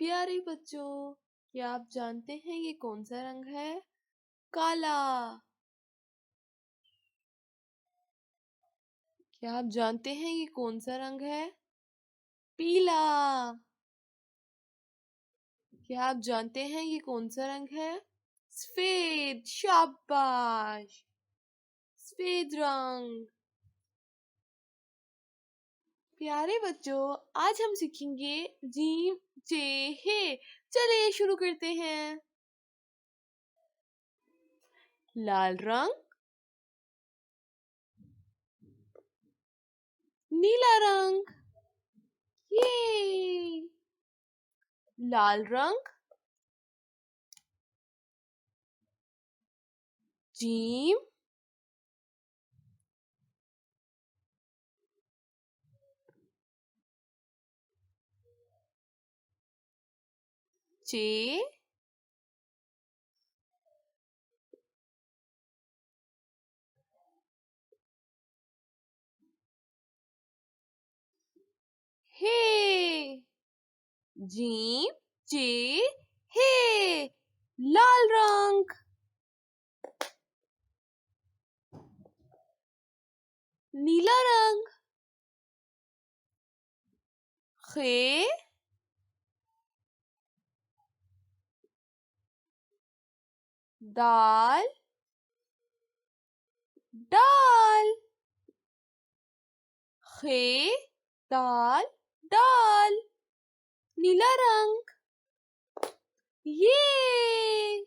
प्यारे बच्चों, क्या आप जानते हैं ये कौन सा रंग है? काला। क्या आप जानते हैं ये कौन सा रंग है? पीला। क्या आप जानते हैं ये कौन सा रंग है? सफेद। शाबाश, सफेद रंग। प्यारे बच्चों, आज हम सीखेंगे जीम जे हे। चलिए शुरू करते हैं। लाल रंग, नीला रंग, ये लाल रंग, जीम जे हे। जीम जे हे। लाल रंग, नीला रंग, खे, दाल, दाल, खे, दाल, दाल। नीला रंग, ये